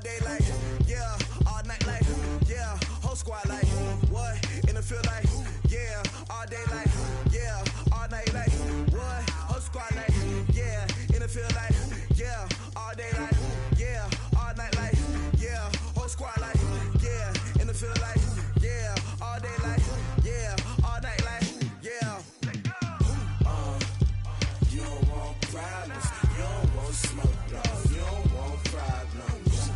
day like, yeah, all night like, yeah, whole squad like, what, in the field like, yeah, all day like, yeah, all night like, what, whole squad like, yeah, in the field like, yeah, all day like, yeah, all night like, yeah, whole squad like, yeah, in the field like, yeah, all day like, yeah, all night like, yeah. You don't want problems, you don't want smoke, no, you don't want problems.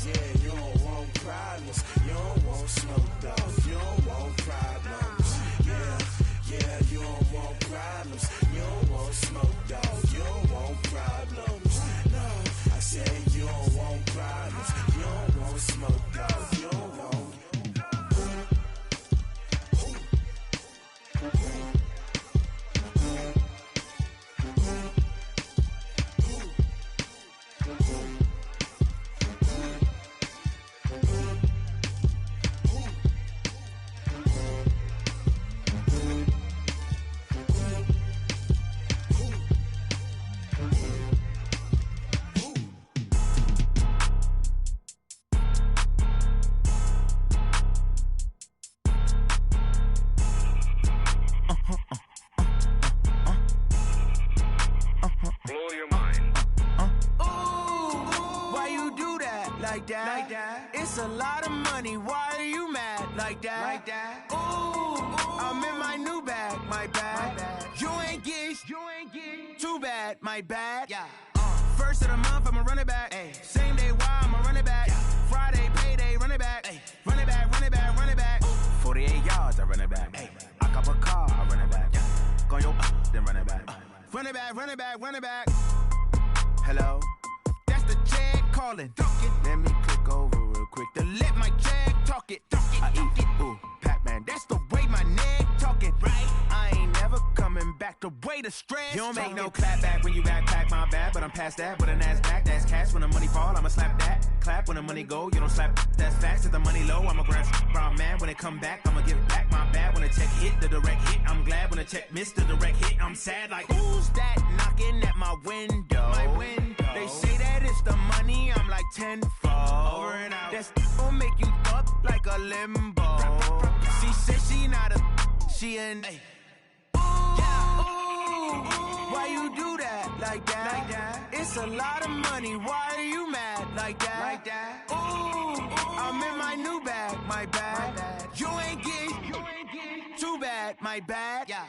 Yeah, you don't want problems, you don't want smoke, dog, you don't want problems. Yeah, you don't want problems, you don't want smoke, dog, you don't want problems. No, I said you don't want problems, you don't want smoke, dog, you don't want. Like that. It's a lot of money. Why are you mad like that? Like that. Ooh, I'm in my new bag. My bad. You ain't get too bad. My bad. Yeah. First of the month, I'ma run it back. Ay. Same day, why I'ma run it back. Yeah. Friday, payday, run it back. Ay. Run it back, run it back, run it back. 48 yards, I run it back. Ay. I cop a car, I run it back. Yeah. Go yo, then run it back. Run it back, run it back, run it back. Hello? That's the check calling. Let me click over real quick to let my check talk it. I eat it. Ooh, Pac-Man, that's the way my neck talking. Right? I ain't never coming back the way the stress. You don't make no clap back when you backpack, my bad, but I'm past that. With an ass back, that's cash. When the money fall, I'ma slap that. Clap when the money go, you don't slap. That's fast. If the money low, I'ma grab brown man. When it come back, I'ma give back my bad. When the check hit, the direct hit, I'm glad. When the check missed the direct hit, I'm sad. Like, who's that knocking at my window? My window. They say that it's the money, I'm like tenfold. Over and out. That's gon' make you up like a limbo. She said she not a, she an. Ooh, why you do that like that? Like that? It's a lot of money. Why are you mad like that? Like that. Ooh, I'm in my new bag. My bad. You ain't get too bad. My bad. Yeah.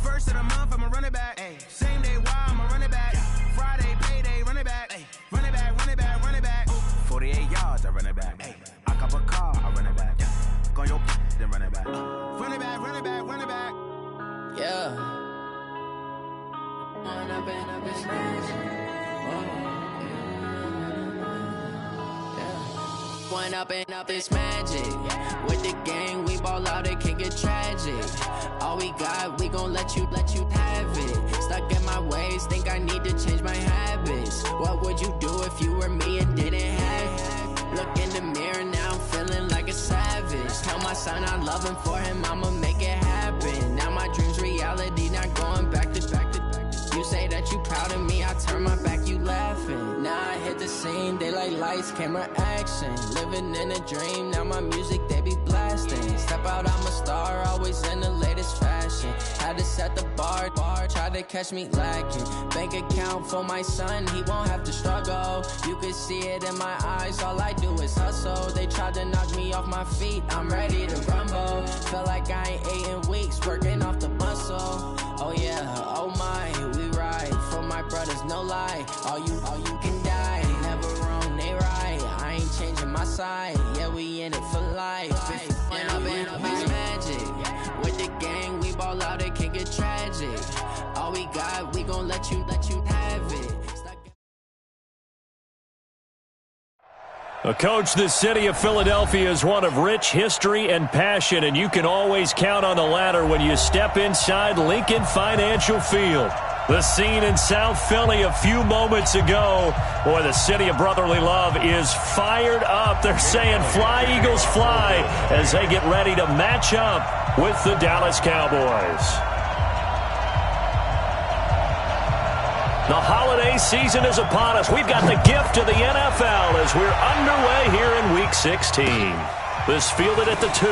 First of the month, I'ma run it back. Ay. Same day, why I'ma run it back. Yeah. Friday, payday, run it back. Ay. Run it back, run it back, run it back. 48 yards, I run it back. Ay. I cop a car, I run it back. Yeah. Go yo, then run it back. Run it back, run it back, run it back. Yeah. Run up and up this One up and up is magic. With the gang, we ball out, it can get tragic. All we got, we gon' let you have it. Stuck in my ways, think I need to change my habits. What would you do if you were me and didn't have it? Look in the mirror now, I'm feeling like a savage. Tell my son I love him, for him I'ma make it happen. Now my dream's reality, not going back to. You say that you proud of me, I turn my back, you laughing. Now I hit the scene, they like lights, camera, action. Living in a dream, now my music, they be blasting. Step out, I'm a star, always in the latest fashion. Had to set the bar, try to catch me lacking. Bank account for my son, he won't have to struggle. You can see it in my eyes, all I do is hustle. They tried to knock me off my feet, I'm ready to rumble. Feel like I ain't ate in weeks, working off the muscle. Oh yeah, oh my, we ride for my brothers, no lie. All you can die, never wrong, they right. I ain't changing my side, yeah, we in it for life. And up is magic. With the gang, we ball out, it can get tragic. All we got, we gon' let you have it. Coach, the city of Philadelphia is one of rich history and passion, and you can always count on the latter when you step inside Lincoln Financial Field. The scene in South Philly a few moments ago. Boy, the city of brotherly love is fired up. They're saying fly, Eagles, fly, as they get ready to match up with the Dallas Cowboys. The holiday season is upon us. We've got the gift of the NFL as we're underway here in Week 16. This fielded at the 2.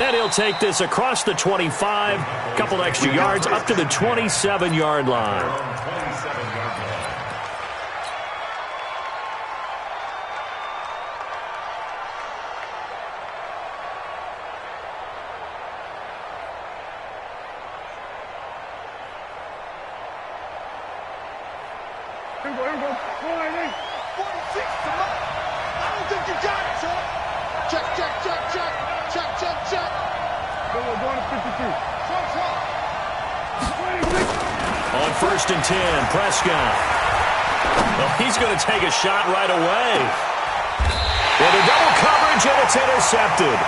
And he'll take this across the 25, a couple extra yards, up to the 27-yard line. On 1st and 10, Prescott. Well, he's going to take a shot right away. With a double coverage, and it's intercepted.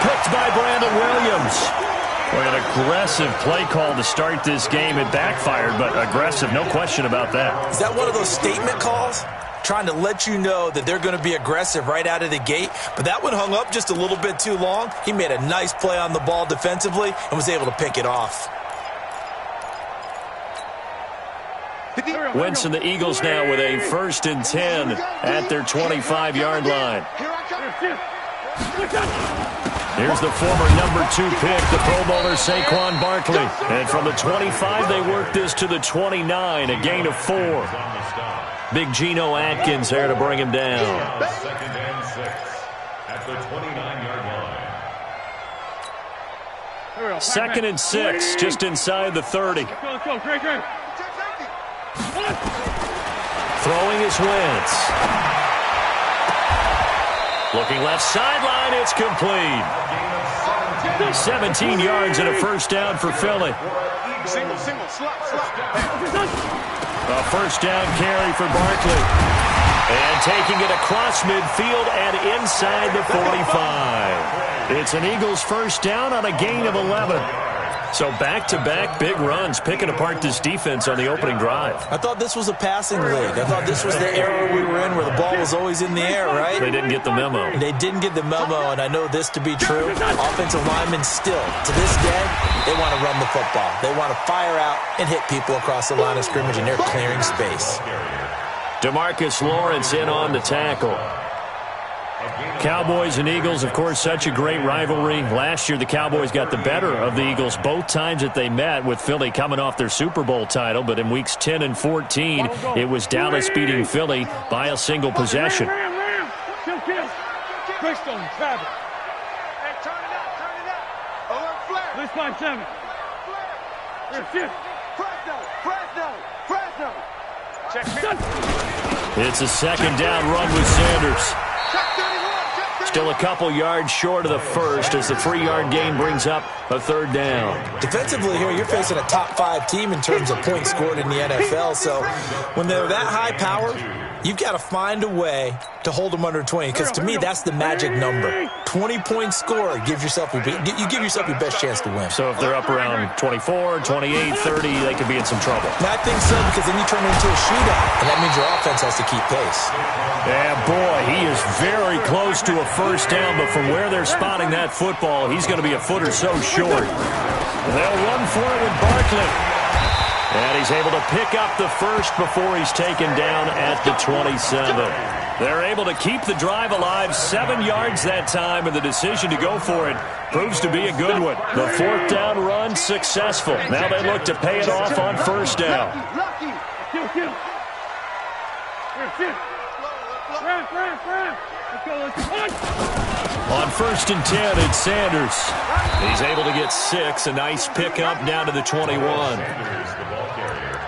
Picked by Brandon Williams. Boy, an aggressive play call to start this game. It backfired, but aggressive, no question about that. Is that one of those statement calls? Trying to let you know that they're going to be aggressive right out of the gate. But that one hung up just a little bit too long. He made a nice play on the ball defensively and was able to pick it off. Wentz and the Eagles now with a 1st and 10 at their 25-yard line. Here's the former number 2 pick, the Pro Bowler Saquon Barkley. And from the 25, they work this to the 29, a gain of 4. Big Geno Atkins there to bring him down. 2nd and 6 at the 29-yard line. 2nd and 6, just inside the 30. Throwing is Wentz. Looking left sideline, it's complete. 17 yards and a 1st down for Philly. A 1st down carry for Barkley. And taking it across midfield and inside the 45. It's an Eagles 1st down on a gain of 11. So back-to-back big runs, picking apart this defense on the opening drive. I thought this was a passing league. I thought this was the era we were in where the ball was always in the air, right? They didn't get the memo. They didn't get the memo, and I know this to be true. Offensive linemen still, to this day, they want to run the football. They want to fire out and hit people across the line of scrimmage, and they're clearing space. DeMarcus Lawrence in on the tackle. Cowboys and Eagles, of course, such a great rivalry. Last year, the Cowboys got the better of the Eagles both times that they met, with Philly coming off their Super Bowl title. But in weeks 10 and 14, it was Dallas beating Philly by a single possession. It's a 2nd down run with Sanders. Still a couple yards short of the 1st as the 3-yard gain brings up a 3rd down. Defensively here, you're facing a top 5 team in terms of points scored in the NFL. So when they're that high power, you've got to find a way to hold them under 20. Because to me, that's the magic number. 20-point score gives yourself you give yourself your best chance to win. So if they're up around 24, 28, 30, they could be in some trouble. And I think so, because then you turn it into a shootout, and that means your offense has to keep pace. Yeah, boy, he is very close to a 1st down, but from where they're spotting that football, he's going to be a foot or so short. They'll run for it with Barkley. And he's able to pick up the 1st before he's taken down at the 27. They're able to keep the drive alive, 7 yards that time, and the decision to go for it proves to be a good one. The 4th down run successful. Now they look to pay it off on 1st down. On 1st and 10, it's Sanders. He's able to get 6, a nice pickup down to the 21.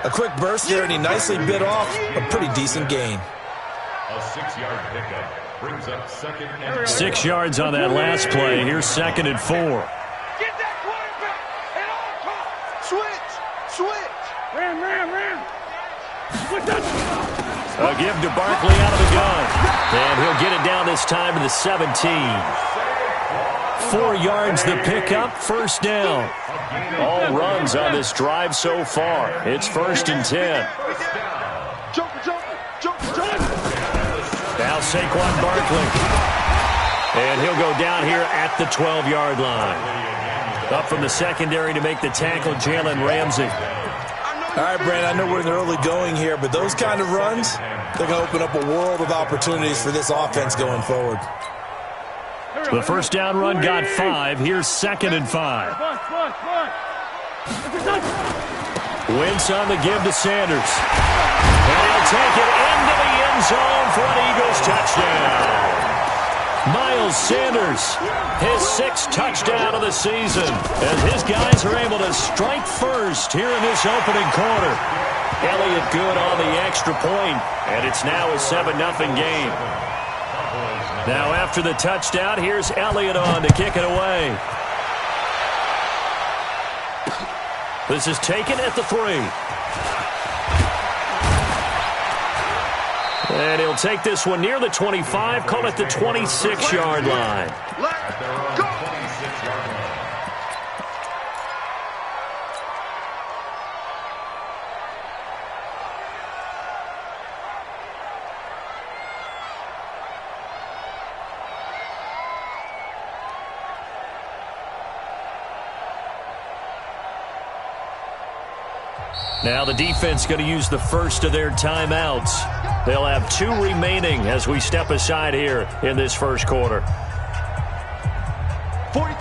A quick burst there, and he nicely bit off a pretty decent gain. A 6-yard pickup brings up 2nd and 6 yards on that last play. Here's 2nd and 4. Get that quarterback at all costs. Switch. Ram. A give to Barkley out of the gun. And he'll get it down this time to the 17. 4 yards the pickup, 1st down. All runs on this drive so far. It's 1st and 10. Now Saquon Barkley. And he'll go down here at the 12-yard line. Up from the secondary to make the tackle, Jalen Ramsey. All right, Brandon, I know we're in the early going here, but those kind of runs, they're going to open up a world of opportunities for this offense going forward. The first down run got 5. Here's 2nd and 5. Wentz on the give to Sanders. And he'll take it into the end zone for an Eagles touchdown. Miles Sanders, his 6th touchdown of the season, as his guys are able to strike first here in this opening quarter. Elliott good on the extra point, and it's now a 7-0 game. Now after the touchdown, here's Elliott on to kick it away. This is taken at the 3. And he'll take this one near the 25, call it the 26-yard line. Let's go! Now the defense going to use the first of their timeouts. They'll have 2 remaining as we step aside here in this first quarter.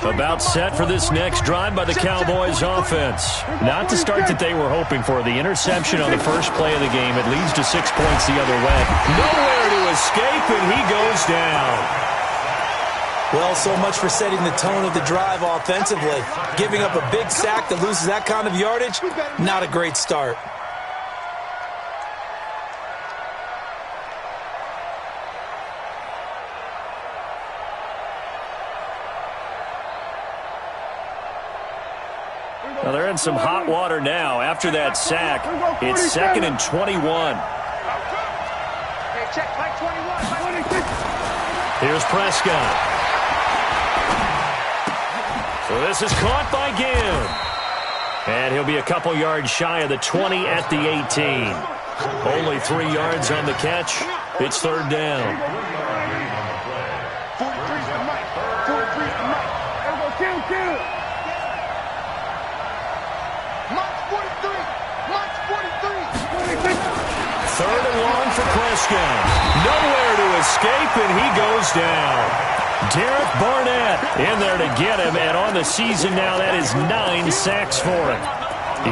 About set for this next drive by the Cowboys offense. Not the start that they were hoping for. The interception on the first play of the game. It leads to 6 points the other way. Nowhere to escape, and he goes down. Well, so much for setting the tone of the drive offensively. Giving up a big sack that loses that kind of yardage, not a great start. Well, they're in some hot water now. After that sack, it's 2nd and 21. Here's Prescott. So this is caught by Gibb. And he'll be a couple yards shy of the 20 at the 18. Only 3 yards on the catch. It's 3rd down. 43's the mic. 43's the mic. Kill. Mike's 43. Mike's 43. 3rd and long for Prescott. Nowhere to escape, and he goes down. Derek Barnett in there to get him, and on the season now, that is 9 sacks for him.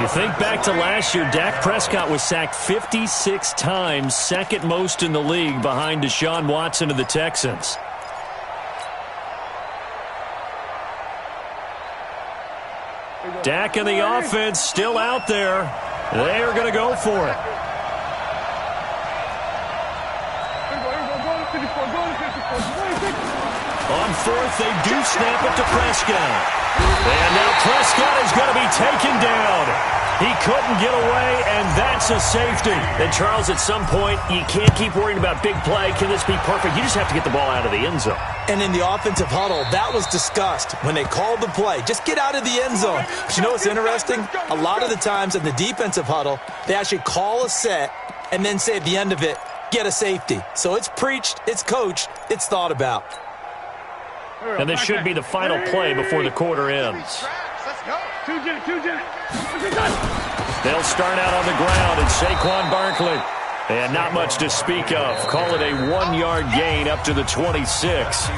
You think back to last year, Dak Prescott was sacked 56 times, 2nd most in the league behind Deshaun Watson of the Texans. Dak and the offense still out there. They are going to go for it. On 4th, they do snap it to Prescott. And now Prescott is going to be taken down. He couldn't get away, and that's a safety. And, Charles, at some point, you can't keep worrying about big play. Can this be perfect? You just have to get the ball out of the end zone. And in the offensive huddle, that was discussed when they called the play. Just get out of the end zone. But you know what's interesting? A lot of the times in the defensive huddle, they actually call a set and then say at the end of it, get a safety. So it's preached, it's coached, it's thought about. And this should be the final play before the quarter ends. They'll start out on the ground, and Saquon Barkley. And not much to speak of. Call it a 1-yard gain up to the 26.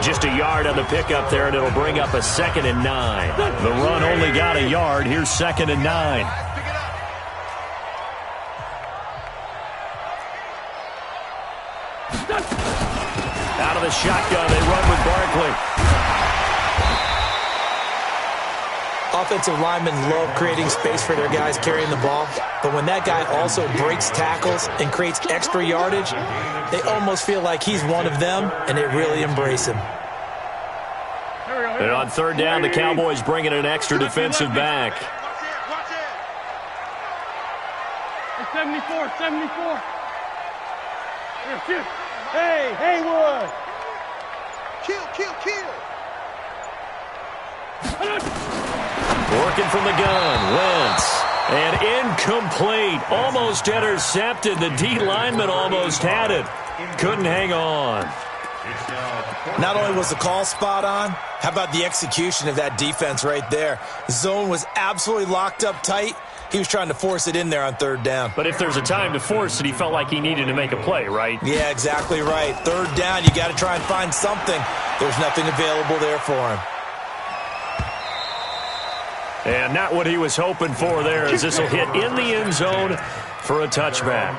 Just a yard on the pickup there, and it'll bring up a 2nd and 9. The run only got a yard. Here's 2nd and 9. Out of the shotgun, they run with Barkley. Offensive linemen love creating space for their guys carrying the ball, but when that guy also breaks tackles and creates extra yardage, they almost feel like he's one of them, and they really embrace him. And on 3rd down, the Cowboys bring in an extra defensive back. Watch it. 74. Hey, Haywood. Kill. Working from the gun, Wentz. And incomplete. Almost intercepted. The D lineman almost had it. Couldn't hang on. Not only was the call spot on, how about the execution of that defense right there? The zone was absolutely locked up tight. He was trying to force it in there on third down. But if there's a time to force it, he felt like he needed to make a play, right? Yeah, exactly right. Third down, you got to try and find something. There's nothing available there for him. And not what he was hoping for there, as this will hit in the end zone for a touchback.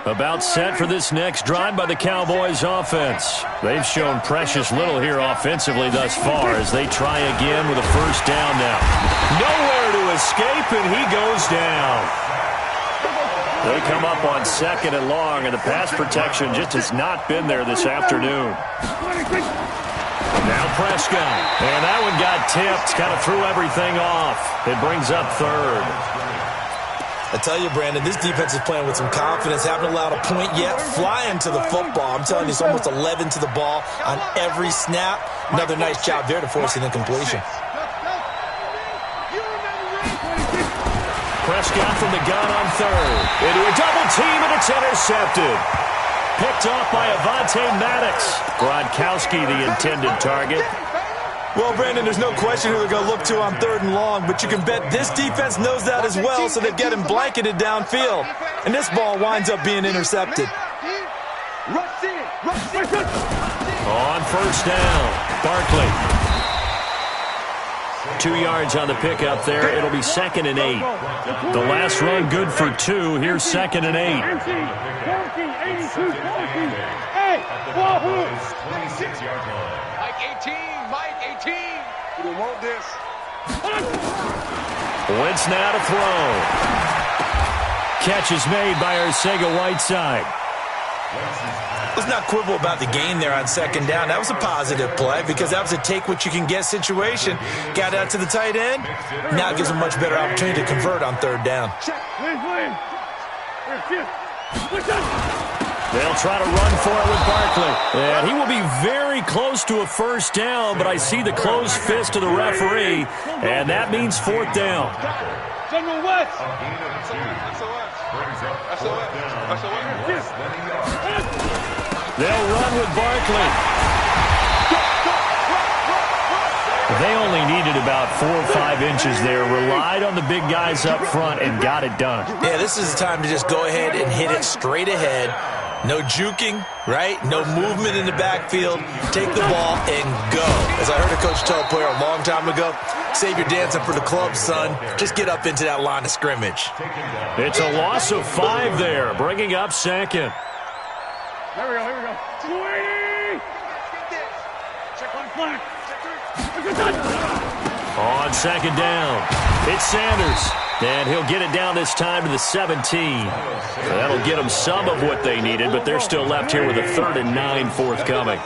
About set for this next drive by the Cowboys offense. They've shown precious little here offensively thus far as they try again with a first down now. Nowhere to escape, and he goes down. They come up on second and long, and the pass protection just has not been there this afternoon. Now Prescott, and that one got tipped, kind of threw everything off. It brings up third. I tell you, Brandon, this defense is playing with some confidence. Haven't allowed a point yet. Flying to the football. I'm telling you, it's almost 11 to the ball on every snap. Another nice job there to force an incompletion. Prescott from the gun on third. Into a double team, and it's intercepted. Picked off by Avonte Maddox. Gronkowski, the intended target. Well, Brandon, there's no question who they're going to look to on third and long, but you can bet this defense knows that as well, so they get him blanketed downfield. And this ball winds up being intercepted. On first down, Barkley. 2 yards on the pickup there. It'll be 2nd and 8. The last run good for 2. Here's 2nd and 8. Wentz now to throw. Catch is made by Arcega-Whiteside. Let's not quibble about the gain there on second down. That was a positive play because that was a take-what-you-can-get situation. Got out to the tight end. Now it gives them much better opportunity to convert on third down. They'll try to run for it with Barkley. And he will be very close to a first down, but I see the closed fist of the referee, and that means 4th down. General West. They'll run with Barkley. They only needed about 4 or 5 inches there. Relied on the big guys up front and got it done. Yeah, this is the time to just go ahead and hit it straight ahead. No juking, right? No movement in the backfield. Take the ball and go. As I heard a coach tell a player a long time ago, save your dancing for the club, son. Just get up into that line of scrimmage. It's a loss of 5 there, bringing up 2nd. Here we go. 280. Check one flag. On 2nd down, it's Sanders. And he'll get it down this time to the 17. That'll get them some of what they needed, but they're still left here with a 3rd and 9 forthcoming.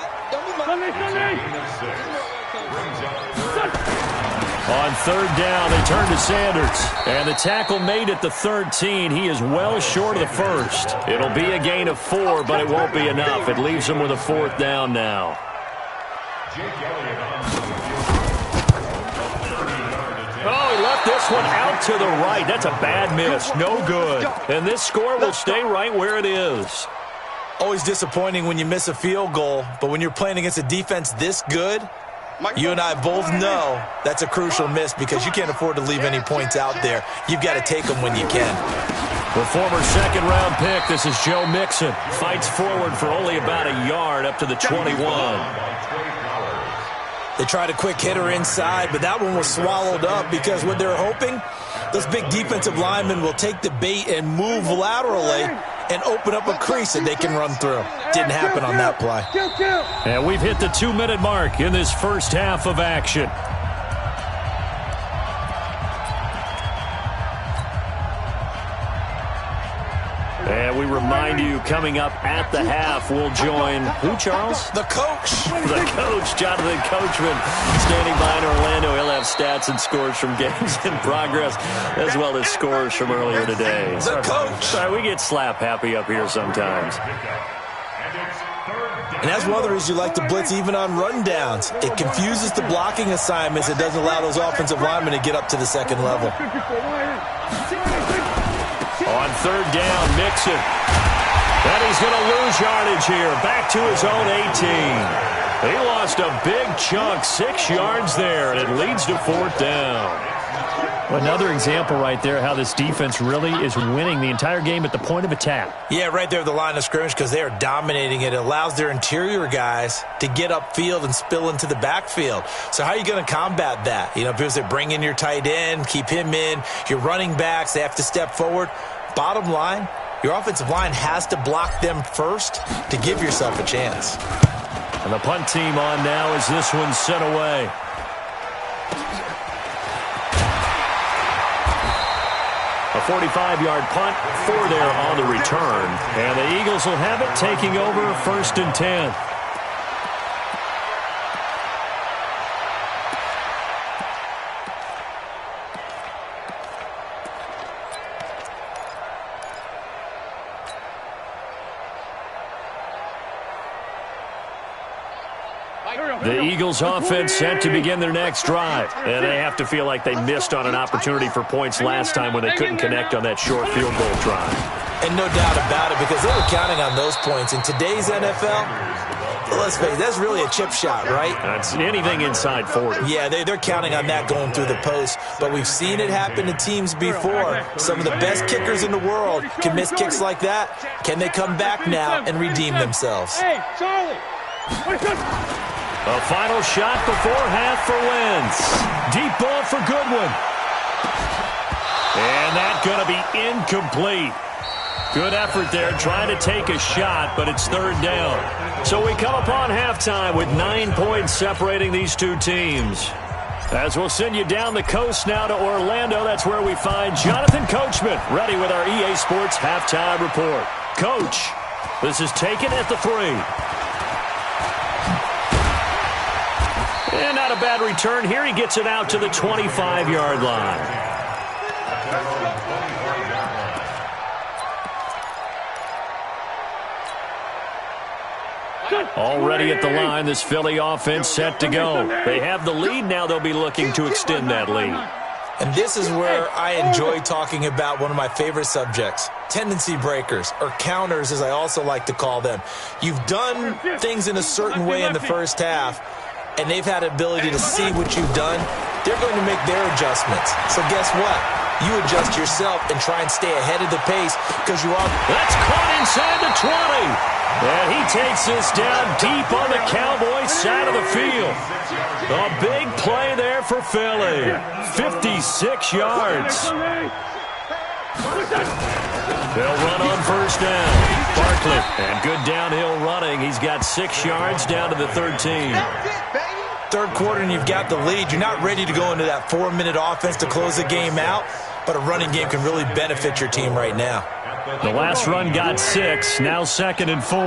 On 3rd down, they turn to Sanders. And the tackle made at the 13. He is well short of the first. It'll be a gain of 4, but it won't be enough. It leaves them with a 4th down now. Oh, he left this one out to the right. That's a bad miss. No good. And this score will stay right where it is. Always disappointing when you miss a field goal, but when you're playing against a defense this good, you and I both know that's a crucial miss because you can't afford to leave any points out there. You've got to take them when you can. The former 2nd-round pick, this is Joe Mixon. Fights forward for only about a yard up to the 21. They tried a quick hitter inside, but that one was swallowed up because what they're hoping, those big defensive linemen will take the bait and move laterally and open up a crease that they can run through. Didn't happen on that play. And we've hit the 2-minute mark in this first half of action. And we remind you, coming up at the half, we'll join who, Charles? The coach. The coach, Jonathan Coachman, standing by in Orlando. He'll have stats and scores from games in progress, as well as scores from earlier today. The coach. Sorry, we get slap happy up here sometimes. And that's one of the reasons you like to blitz even on rundowns. It confuses the blocking assignments. It doesn't allow those offensive linemen to get up to the second level. On third down, Mixon. And he's going to lose yardage here. Back to his own 18. He lost a big chunk, 6 yards there, and it leads to fourth down. Another example right there how this defense really is winning the entire game at the point of attack. Yeah, right there at the line of scrimmage because they are dominating it. It allows their interior guys to get upfield and spill into the backfield. So how are you going to combat that? You know, because they bring in your tight end, keep him in. Your running backs, they have to step forward. Bottom line, your offensive line has to block them first to give yourself a chance. And the punt team on now as this one's sent away. A 45-yard punt, 4 there on the return. And the Eagles will have it taking over 1st and 10. The Eagles offense set to begin their next drive. And they have to feel like they missed on an opportunity for points last time when they couldn't connect on that short field goal drive. And no doubt about it, because they were counting on those points. In today's NFL, let's face it, that's really a chip shot, right? That's anything inside 40. Yeah, they're counting on that going through the post. But we've seen it happen to teams before. Some of the best kickers in the world can miss kicks like that. Can they come back now and redeem themselves? Hey, Charlie! A final shot before half for Wentz. Deep ball for Goodwin. And that's going to be incomplete. Good effort there trying to take a shot, but it's third down. So we come upon halftime with 9 points separating these two teams. As we'll send you down the coast now to Orlando, that's where we find Jonathan Coachman ready with our EA Sports halftime report. Coach, this is taken at the 3. And not a bad return here. He gets it out to the 25-yard line. Already at the line, this Philly offense set to go. They have the lead. Now they'll be looking to extend that lead. And this is where I enjoy talking about one of my favorite subjects, tendency breakers, or counters as I also like to call them. You've done things in a certain way in the first half, and they've had ability to see what you've done. They're going to make their adjustments. So guess what? You adjust yourself and try and stay ahead of the pace because you are. That's caught inside the 20. And he takes this down deep on the Cowboys side of the field. A big play there for Philly. 56 yards. They'll run on first down. Barkley, and good downhill running. He's got 6 yards down to the 13. Third quarter and you've got the lead. You're not ready to go into that 4-minute offense to close the game out, but a running game can really benefit your team right now. The last run got 6, now 2nd and 4.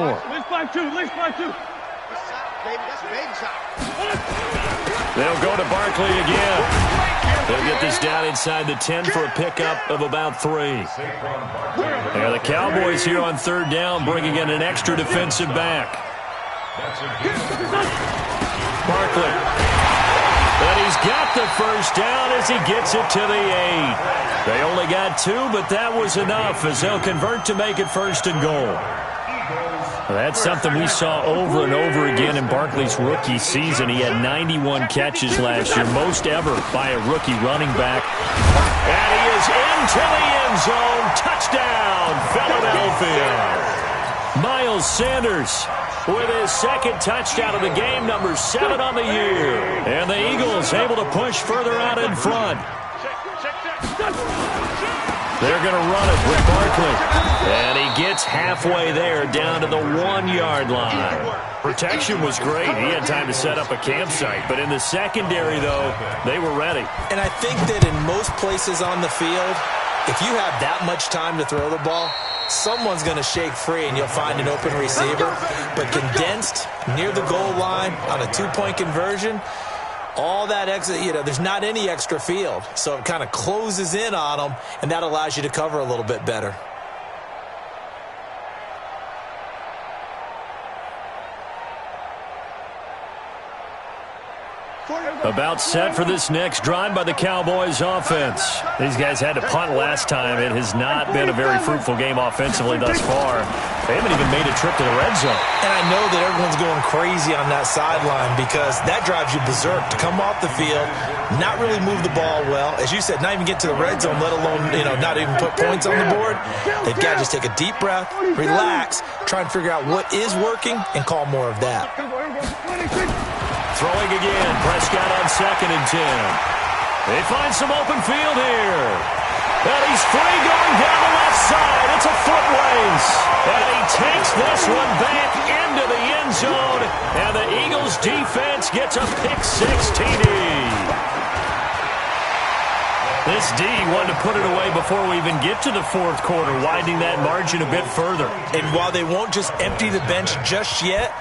They'll go to Barkley again. They'll get this down inside the 10 for a pickup of about 3. And the Cowboys here on third down bringing in an extra defensive back. Barkley. But he's got the first down as he gets it to the 8. They only got 2, but that was enough as they'll convert to make it 1st and goal. Well, that's something we saw over and over again in Barkley's rookie season. He had 91 catches last year, most ever by a rookie running back. And he is into the end zone. Touchdown, Philadelphia. Miles Sanders with his 2nd touchdown of the game, number 7 on the year. And the Eagles able to push further out in front. They're going to run it with Barkley. And he gets halfway there down to the 1-yard line. Protection was great. He had time to set up a campsite. But in the secondary, though, they were ready. And I think that in most places on the field, if you have that much time to throw the ball, someone's going to shake free and you'll find an open receiver. But condensed near the goal line on a 2-point conversion, all that extra, there's not any extra field. So it kind of closes in on them, and that allows you to cover a little bit better. About set for this next drive by the Cowboys offense. These guys had to punt last time. It has not been a very fruitful game offensively thus far. They haven't even made a trip to the red zone. And I know that everyone's going crazy on that sideline because that drives you berserk to come off the field, not really move the ball well. As you said, not even get to the red zone, let alone, not even put points on the board. They've got to just take a deep breath, relax, try and figure out what is working, and call more of that. Throwing again, Prescott on 2nd and 10. They find some open field here. And he's free going down the left side. It's a foot race. And he takes this one back into the end zone. And the Eagles defense gets a pick-6 TD. This D wanted to put it away before we even get to the fourth quarter, widening that margin a bit further. And while they won't just empty the bench just yet,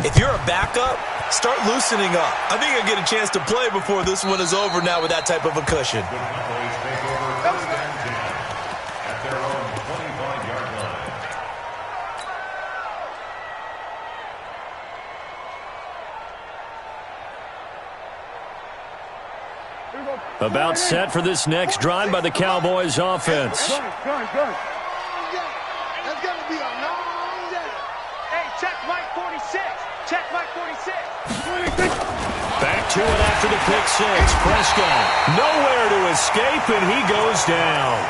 if you're a backup, start loosening up. I think you'll get a chance to play before this one is over now with that type of a cushion. About set for this next drive by the Cowboys offense. That's gonna be a long day. Hey, check Mike 46. Check Mike 46. Back to it after the pick-6. Prescott nowhere to escape, and he goes down.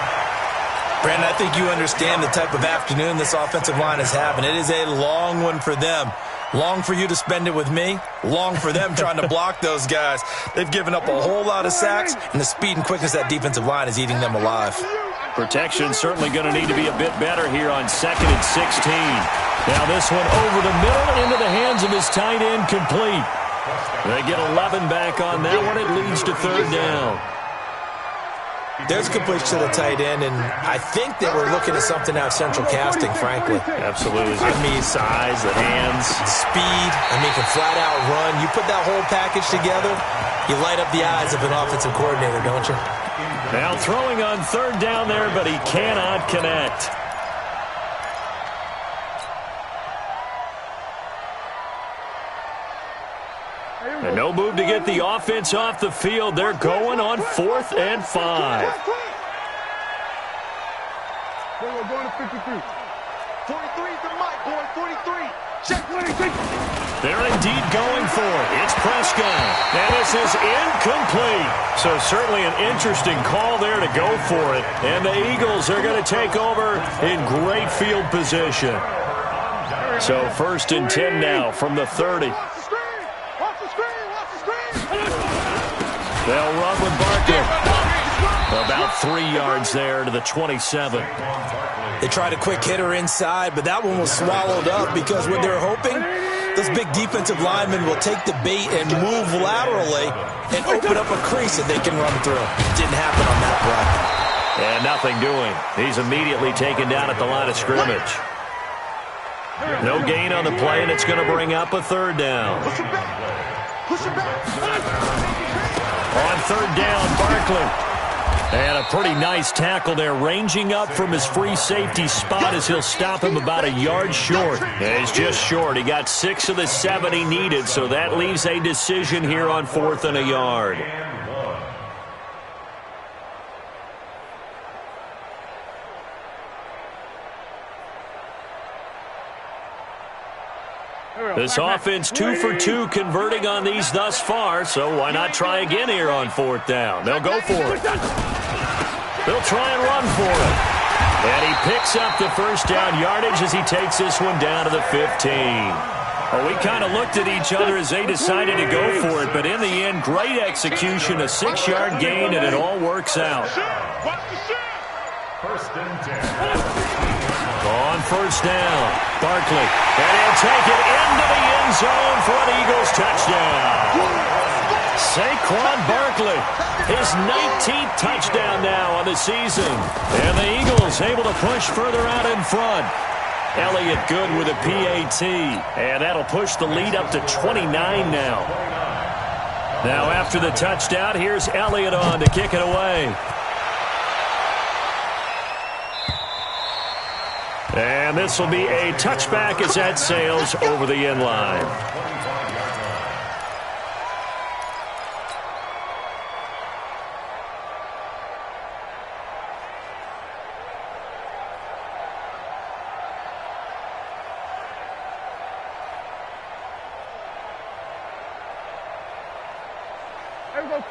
Brandon, I think you understand the type of afternoon this offensive line is having. It is a long one for them. Long for you to spend it with me. Long for them trying to block those guys. They've given up a whole lot of sacks, and the speed and quickness of that defensive line is eating them alive. Protection certainly going to need to be a bit better here on 2nd and 16. Now this one over the middle into the hands of his tight end, complete. They get 11 back on that one. It leads to 3rd down. There's a completion to the tight end, and I think they were looking at something out of central casting, frankly. Absolutely. I mean, size, the hands, speed. Can flat out run. You put that whole package together, you light up the eyes of an offensive coordinator, don't you? Now throwing on 3rd down there, but he cannot connect. And no move to get the offense off the field. They're going on 4th and 5. We're going to 53. 43 to Mike, boy, 43. Check 26. They're indeed going for it. It's Prescott. And this is incomplete. So certainly an interesting call there to go for it. And the Eagles are going to take over in great field position. So 1st and 10 now from the 30. They'll run with Barkley. About 3 yards there to the 27. They tried a quick hitter inside, but that one was swallowed up because what they're hoping, those big defensive linemen will take the bait and move laterally and open up a crease that they can run through. Didn't happen on that play. And nothing doing. He's immediately taken down at the line of scrimmage. No gain on the play, and it's going to bring up a 3rd down. Push it back. On 3rd down, Barkley. And a pretty nice tackle there, ranging up from his free safety spot as he'll stop him about a yard short. And he's just short. He got 6 of the 7 he needed, so that leaves a decision here on 4th and a yard. This offense 2 for 2 converting on these thus far, so why not try again here on 4th down? They'll go for it. They'll try and run for it. And he picks up the 1st down yardage as he takes this one down to the 15. Well, we kind of looked at each other as they decided to go for it, but in the end, great execution, a 6-yard gain, and it all works out. 1st and 10. On 1st down, Barkley, and he'll take it into the end zone for an Eagles touchdown. Saquon Barkley, his 19th touchdown now on the season. And the Eagles able to push further out in front. Elliott good with a PAT, and that'll push the lead up to 29 now. Now after the touchdown, here's Elliott on to kick it away. And this will be a touchback as that sails over the end line.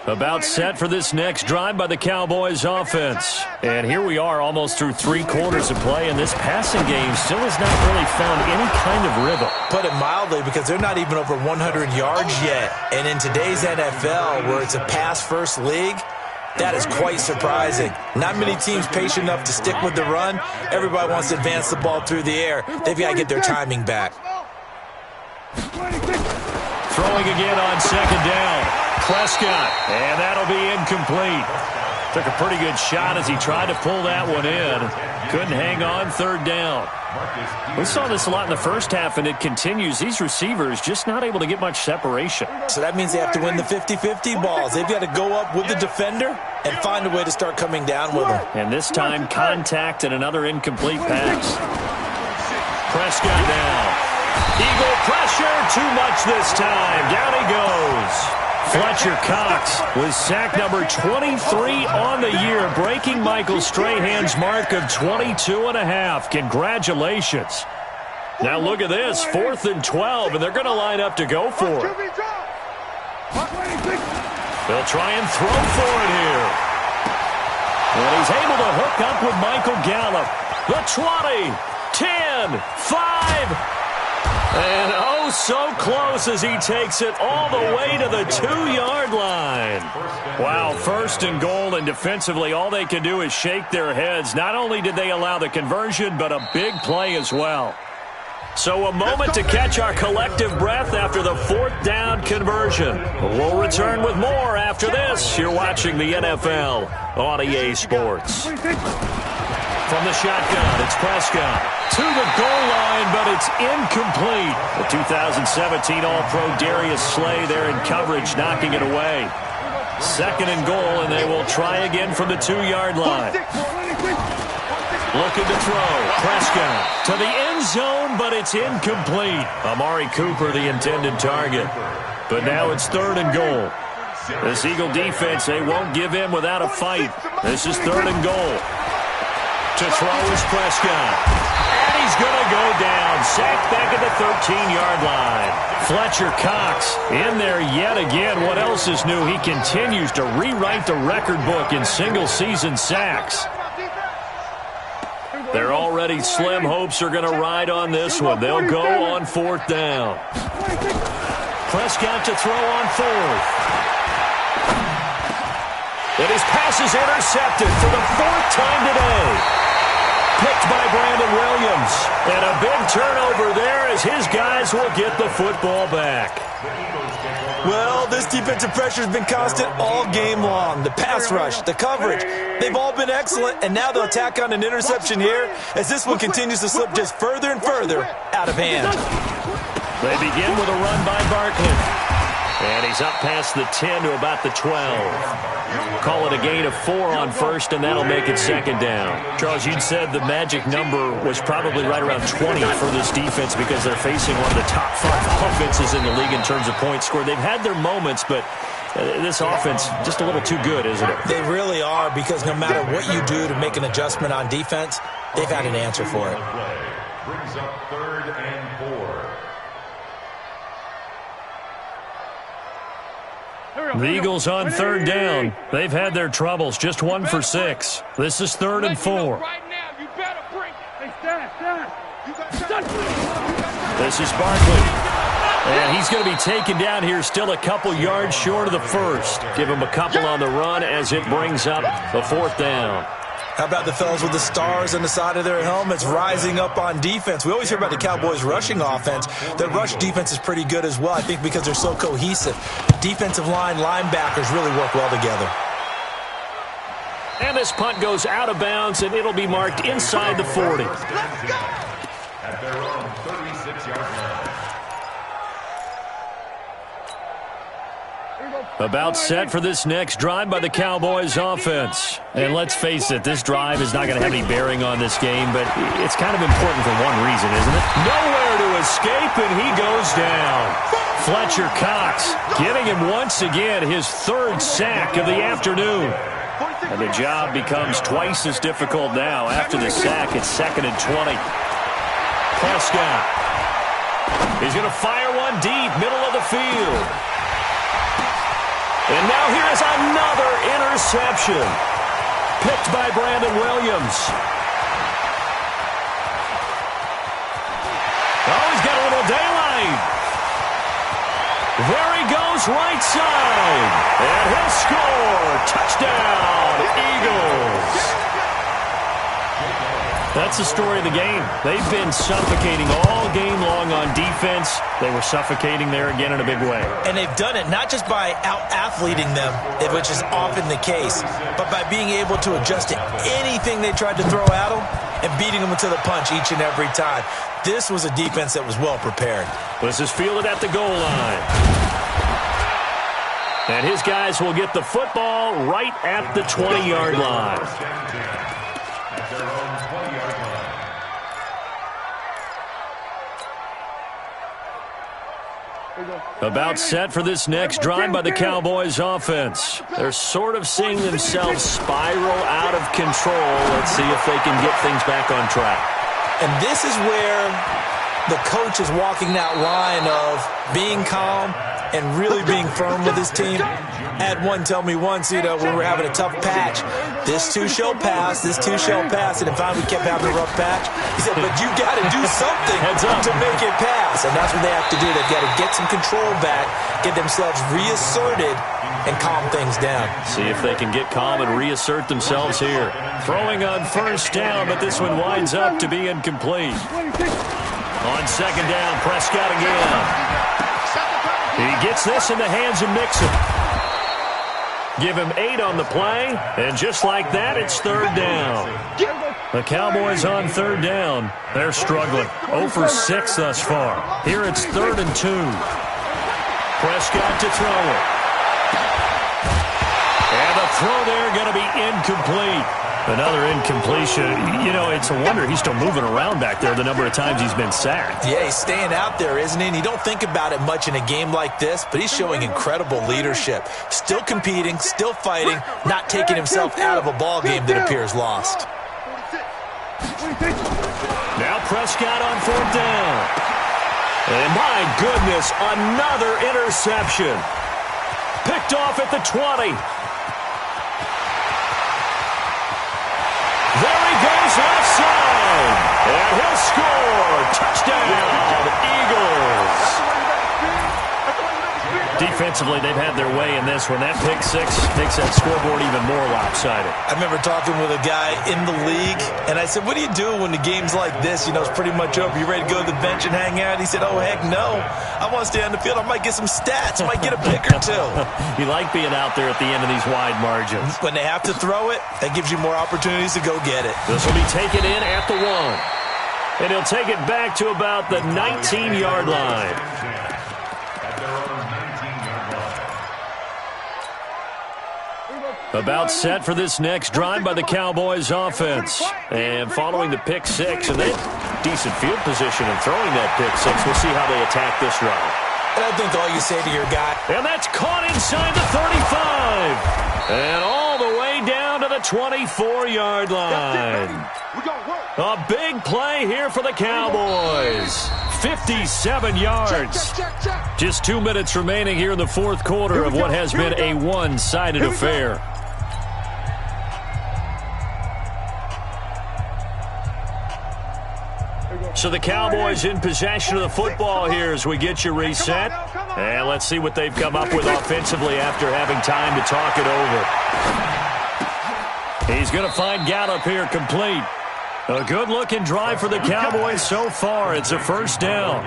About set for this next drive by the Cowboys offense. And here we are almost through 3 quarters of play, and this passing game still has not really found any kind of rhythm. Put it mildly, because they're not even over 100 yards yet. And in today's NFL, where it's a pass-first league, that is quite surprising. Not many teams patient enough to stick with the run. Everybody wants to advance the ball through the air. They've got to get their timing back. Throwing again on second down. Prescott, and that'll be incomplete. Took a pretty good shot as he tried to pull that one in. Couldn't hang on, third down. We saw this a lot in the first half, and it continues. These receivers just not able to get much separation. So that means they have to win the 50-50 balls. They've got to go up with the defender and find a way to start coming down with them. And this time, contact and another incomplete pass. Prescott now. Eagle pressure, too much this time. Down he goes. Fletcher Cox with sack number 23 on the year, breaking Michael Strahan's mark of 22.5. Congratulations. Now look at this, 4th and 12, and they're going to line up to go for it. They'll try and throw for it here. And he's able to hook up with Michael Gallup. The 20, 10, 5. And oh, so close as he takes it all the way to the 2-yard line. Wow, 1st and goal, and defensively all they can do is shake their heads. Not only did they allow the conversion, but a big play as well. So a moment to catch our collective breath after the 4th down conversion. We'll return with more after this. You're watching the NFL on EA Sports. From the shotgun, it's Prescott to the goal line, but it's incomplete. The 2017 All-Pro Darius Slay there in coverage, knocking it away. 2nd and goal, and they will try again from the 2-yard line. Looking to throw. Prescott to the end zone, but it's incomplete. Amari Cooper, the intended target. But now it's 3rd and goal. This Eagle defense, they won't give in without a fight. This is 3rd and goal. To throw is Prescott. And he's going to go down. Sacked back at the 13-yard line. Fletcher Cox in there yet again. What else is new? He continues to rewrite the record book in single-season sacks. Their already slim hopes are going to ride on this one. They'll go on 4th down. Prescott to throw on 4th. And his pass is intercepted for the 4th time today. Picked by Brandon Williams. And a big turnover there as his guys will get the football back. Well, this defensive pressure has been constant all game long. The pass rush, the coverage, they've all been excellent, and now they'll tack on an interception here as this one continues to slip just further and further out of hand. They begin with a run by Barkley. And he's up past the 10 to about the 12. Call it a gain of 4 on 1st, and that'll make it 2nd down. Charles, you'd said the magic number was probably right around 20 for this defense because they're facing one of the top 5 offenses in the league in terms of points scored. They've had their moments, but this offense just a little too good, isn't it? They really are, because no matter what you do to make an adjustment on defense, they've had an answer for it. Brings up 3rd and 4. The Eagles on 3rd down. They've had their troubles, just 1 for 6. This is 3rd and 4. This is Barkley. And he's going to be taken down here, still a couple yards short of the 1st. Give him a couple on the run as it brings up the 4th down. How about the fellas with the stars on the side of their helmets rising up on defense? We always hear about the Cowboys' rushing offense. Their rush defense is pretty good as well, I think, because they're so cohesive. Defensive line, linebackers really work well together. And this punt goes out of bounds, and it'll be marked inside the 40. At their own 36-yard line. About set for this next drive by the Cowboys offense. And let's face it, this drive is not going to have any bearing on this game, but it's kind of important for one reason, isn't it? Nowhere to escape, and he goes down. Fletcher Cox giving him once again his 3rd sack of the afternoon. And the job becomes twice as difficult now. After the sack, it's 2nd and 20. Prescott. He's going to fire one deep, middle of the field. And now here is another interception. Picked by Brandon Williams. Oh, he's got a little daylight. There he goes, right side. And he'll score. Touchdown, Eagles. That's the story of the game. They've been suffocating all game long on defense. They were suffocating there again in a big way. And they've done it not just by out-athleting them, which is often the case, but by being able to adjust to anything they tried to throw at them and beating them to the punch each and every time. This was a defense that was well prepared. This is fielded at the goal line. And his guys will get the football right at the 20-yard line. About set for this next drive by the Cowboys offense. They're sort of seeing themselves spiral out of control. Let's see if they can get things back on track. And this is where the coach is walking that line of being calm and really being firm with his team. Had one tell me once, when we were having a tough patch, this too shall pass, this too shall pass. And if we kept having a rough patch, he said, but you got to do something to make it pass. And that's what they have to do. They've got to get some control back, get themselves reasserted, and calm things down. See if they can get calm and reassert themselves here. Throwing on first down, but this one winds up to be incomplete. On second down, Prescott again. He gets this in the hands of Mixon. Give him 8 on the play, and just like that, it's third down. The Cowboys on third down. They're struggling. 0 for 6 thus far. Here it's 3rd and 2. Prescott to throw it. And the throw there going to be incomplete. Another incompletion. It's a wonder he's still moving around back there the number of times he's been sacked. Yeah, he's staying out there, isn't he? And you don't think about it much in a game like this, but he's showing incredible leadership. Still competing, still fighting, not taking himself out of a ball game that appears lost. Now Prescott on 4th down. And my goodness, another interception. Picked off at the 20. There he goes, left side. And he'll score. Touchdown, Eagles. Defensively, they've had their way in this one. That pick 6 makes that scoreboard even more lopsided. I remember talking with a guy in the league, and I said, what do you do when the game's like this? It's pretty much over. You ready to go to the bench and hang out? He said, oh, heck no. I want to stay on the field. I might get some stats. I might get a pick or two. You like being out there at the end of these wide margins. When they have to throw it, that gives you more opportunities to go get it. This will be taken in at the 1. And he'll take it back to about the 19-yard line. About set for this next drive by the Cowboys offense. And following the pick 6, and they decent field position and throwing that pick 6. We'll see how they attack this drive. And I think all you say to your guy. And that's caught inside the 35. And all the way down to the 24-yard line. A big play here for the Cowboys. 57 yards. Just 2 minutes remaining here in the fourth quarter of what has been a one-sided affair. So the Cowboys in possession of the football here as we get you reset. And let's see what they've come up with offensively after having time to talk it over. He's going to find Gallup here complete. A good-looking drive for the Cowboys so far. It's a first down.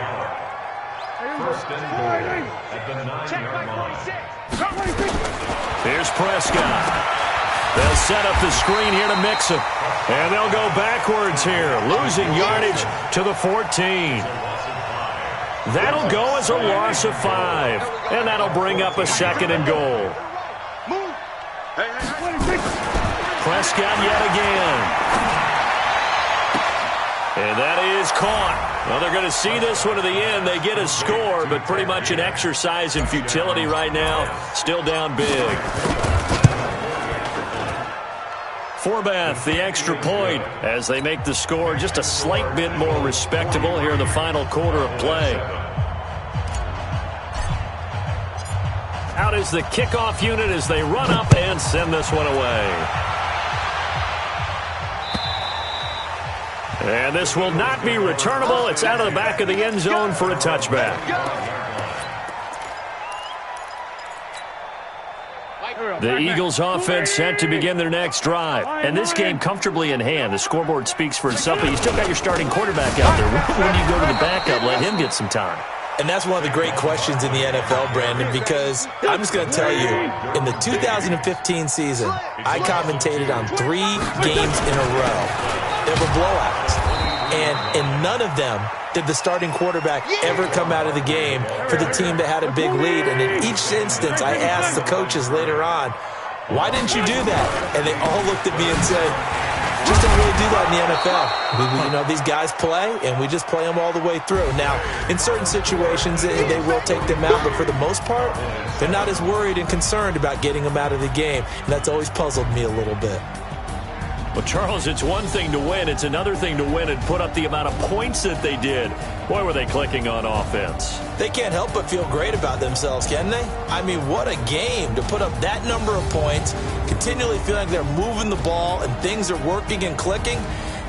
Here's Prescott. They'll set up the screen here to Mixon. And they'll go backwards here, losing yardage to the 14. That'll go as a loss of 5. And that'll bring up a 2nd and goal. Prescott yet again. And that is caught. Well, they're going to see this one to the end. They get a score, but pretty much an exercise in futility right now. Still down big. Forbath, the extra point, as they make the score just a slight bit more respectable here in the final quarter of play. out is the kickoff unit as they run up and send this one away. And this will not be returnable. It's out of the back of the end zone for a touchback. The Eagles offense set to begin their next drive. And this game comfortably in hand. The scoreboard speaks for itself, but you still got your starting quarterback out there. When you go to the backup, let him get some time. And that's one of the great questions in the NFL, Brandon, because I'm just going to tell you, in the 2015 season, I commentated on 3 games in a row. They were blowouts. And in none of them did the starting quarterback ever come out of the game for the team that had a big lead. And in each instance, I asked the coaches later on, why didn't you do that? And they all looked at me and said, just don't really do that in the NFL. These guys play, and we just play them all the way through. Now, in certain situations, they will take them out, but for the most part, they're not as worried and concerned about getting them out of the game. And that's always puzzled me a little bit. Well, Charles, it's one thing to win. It's another thing to win and put up the amount of points that they did. Boy, were they clicking on offense. They can't help but feel great about themselves, can they? I mean, what a game to put up that number of points, continually feel like they're moving the ball and things are working and clicking.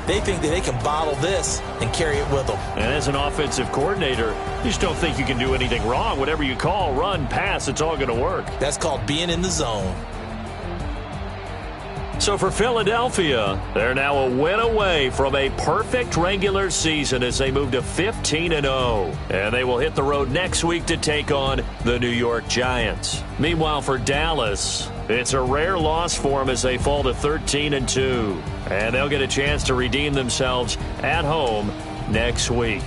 They think that they can bottle this and carry it with them. And as an offensive coordinator, you just don't think you can do anything wrong. Whatever you call, run, pass, it's all going to work. That's called being in the zone. So for Philadelphia, they're now a win away from a perfect regular season as they move to 15-0. And they will hit the road next week to take on the New York Giants. Meanwhile, for Dallas, it's a rare loss for them as they fall to 13-2. And they'll get a chance to redeem themselves at home next week.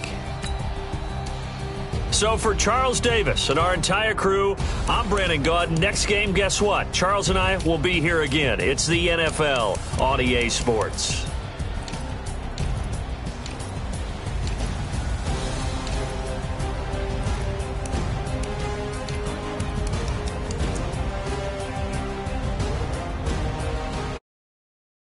So for Charles Davis and our entire crew, I'm Brandon Gaudin. Next game, guess what? Charles and I will be here again. It's the NFL on EA Sports.